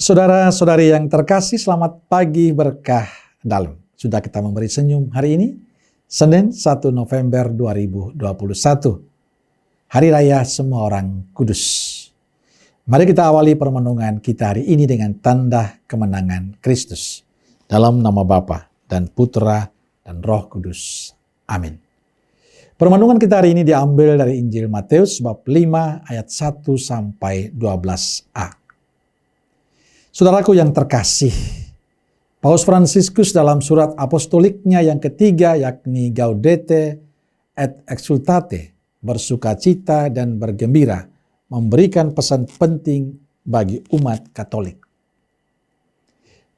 Saudara-saudari yang terkasih, selamat pagi berkah dalam. Sudah kita memberi senyum hari ini, Senin 1 November 2021. Hari Raya Semua Orang Kudus. Mari kita awali permenungan kita hari ini dengan tanda kemenangan Kristus. Dalam nama Bapa dan Putra dan Roh Kudus. Amin. Permenungan kita hari ini diambil dari Injil Matius bab 5 ayat 1 sampai 12a. Saudaraku yang terkasih, Paus Fransiskus dalam surat apostoliknya yang ketiga yakni Gaudete et Exsultate, bersukacita dan bergembira, memberikan pesan penting bagi umat Katolik.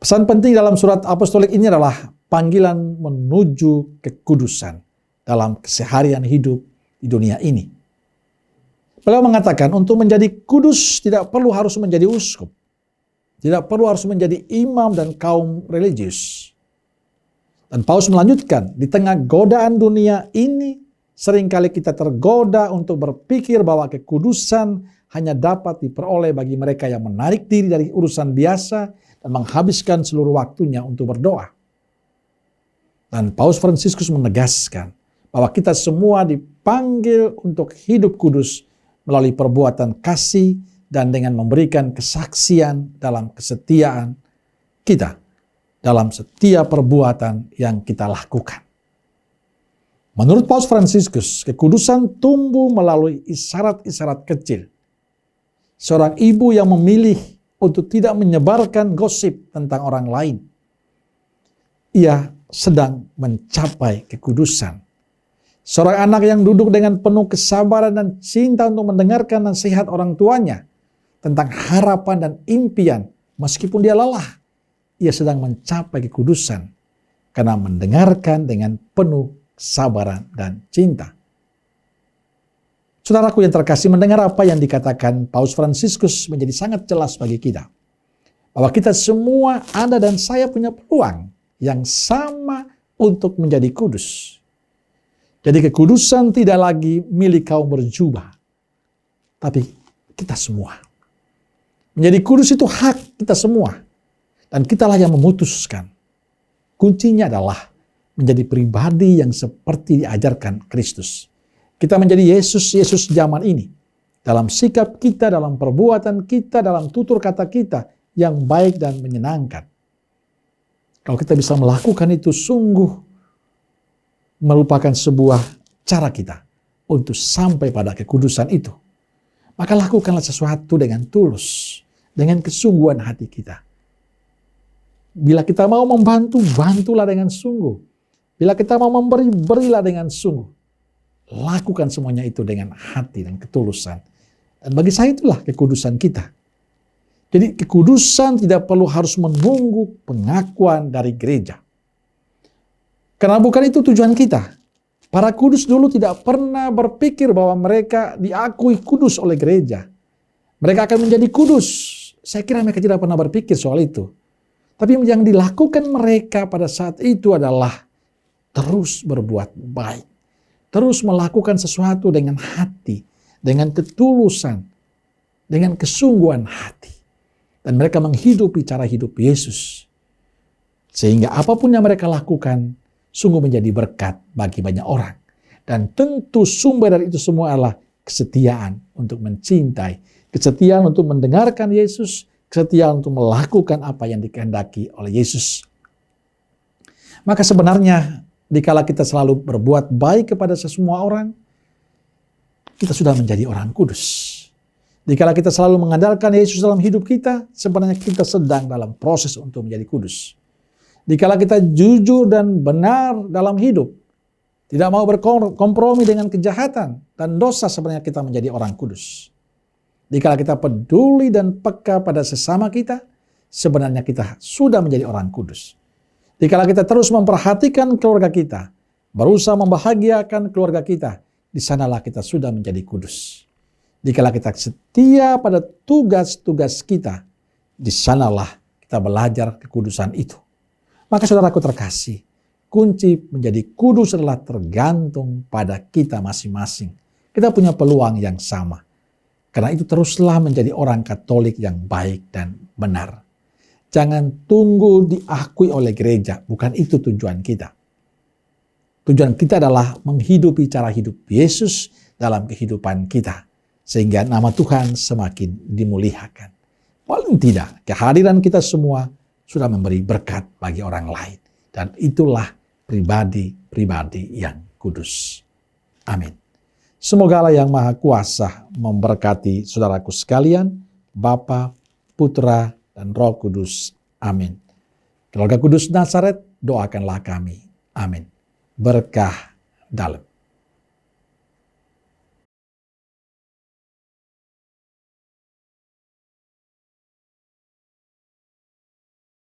Pesan penting dalam surat apostolik ini adalah panggilan menuju kekudusan dalam keseharian hidup di dunia ini. Beliau mengatakan untuk menjadi kudus tidak perlu harus menjadi uskup. Tidak perlu harus menjadi imam dan kaum religius. Dan Paus melanjutkan, di tengah godaan dunia ini, seringkali kita tergoda untuk berpikir bahwa kekudusan hanya dapat diperoleh bagi mereka yang menarik diri dari urusan biasa dan menghabiskan seluruh waktunya untuk berdoa. Dan Paus Fransiskus menegaskan bahwa kita semua dipanggil untuk hidup kudus melalui perbuatan kasih dan dengan memberikan kesaksian dalam kesetiaan kita dalam setiap perbuatan yang kita lakukan. Menurut Paus Fransiskus, kekudusan tumbuh melalui isyarat-isyarat kecil. Seorang ibu yang memilih untuk tidak menyebarkan gosip tentang orang lain, ia sedang mencapai kekudusan. Seorang anak yang duduk dengan penuh kesabaran dan cinta untuk mendengarkan nasihat orang tuanya tentang harapan dan impian, meskipun dia lelah, ia sedang mencapai kekudusan karena mendengarkan dengan penuh kesabaran dan cinta. Saudaraku yang terkasih, mendengar apa yang dikatakan Paus Fransiskus menjadi sangat jelas bagi kita. Bahwa kita semua, Anda dan saya punya peluang yang sama untuk menjadi kudus. Jadi kekudusan tidak lagi milik kaum berjubah, tapi kita semua. Menjadi kudus itu hak kita semua. Dan kitalah yang memutuskan. Kuncinya adalah menjadi pribadi yang seperti diajarkan Kristus. Kita menjadi Yesus zaman ini. Dalam sikap kita, dalam perbuatan kita, dalam tutur kata kita yang baik dan menyenangkan. Kalau kita bisa melakukan itu, sungguh merupakan sebuah cara kita untuk sampai pada kekudusan itu. Maka lakukanlah sesuatu dengan tulus, dengan kesungguhan hati kita. Bila kita mau membantu, bantulah dengan sungguh. Bila kita mau memberi, berilah dengan sungguh. Lakukan semuanya itu dengan hati dan ketulusan. Dan bagi saya itulah kekudusan kita. Jadi kekudusan tidak perlu harus menunggu pengakuan dari gereja. Karena bukan itu tujuan kita. Para kudus dulu tidak pernah berpikir bahwa mereka diakui kudus oleh gereja. Mereka akan menjadi kudus. Saya kira mereka tidak pernah berpikir soal itu. Tapi yang dilakukan mereka pada saat itu adalah terus berbuat baik. Terus melakukan sesuatu dengan hati, dengan ketulusan, dengan kesungguhan hati. Dan mereka menghidupi cara hidup Yesus. Sehingga apapun yang mereka lakukan, sungguh menjadi berkat bagi banyak orang. Dan tentu sumber dari itu semua adalah kesetiaan untuk mencintai, kesetiaan untuk mendengarkan Yesus, kesetiaan untuk melakukan apa yang dikehendaki oleh Yesus. Maka sebenarnya, dikala kita selalu berbuat baik kepada semua orang, kita sudah menjadi orang kudus. Dikala kita selalu mengandalkan Yesus dalam hidup kita, sebenarnya kita sedang dalam proses untuk menjadi kudus. Dikala kita jujur dan benar dalam hidup, tidak mau berkompromi dengan kejahatan dan dosa, sebenarnya kita menjadi orang kudus. Dikala kita peduli dan peka pada sesama kita, sebenarnya kita sudah menjadi orang kudus. Dikala kita terus memperhatikan keluarga kita, berusaha membahagiakan keluarga kita, di sanalah kita sudah menjadi kudus. Dikala kita setia pada tugas-tugas kita, di sanalah kita belajar kekudusan itu. Maka saudaraku terkasih, kunci menjadi kudus adalah tergantung pada kita masing-masing. Kita punya peluang yang sama. Karena itu teruslah menjadi orang Katolik yang baik dan benar. Jangan tunggu diakui oleh gereja. Bukan itu tujuan kita. Tujuan kita adalah menghidupi cara hidup Yesus dalam kehidupan kita. Sehingga nama Tuhan semakin dimuliakan. Paling tidak, kehadiran kita semua sudah memberi berkat bagi orang lain. Dan itulah pribadi-pribadi yang kudus. Amin. Semoga Allah yang Maha Kuasa memberkati saudaraku sekalian, Bapa, Putra, dan Roh Kudus. Amin. Keluarga Kudus Nazaret, doakanlah kami. Amin. Berkah dalam.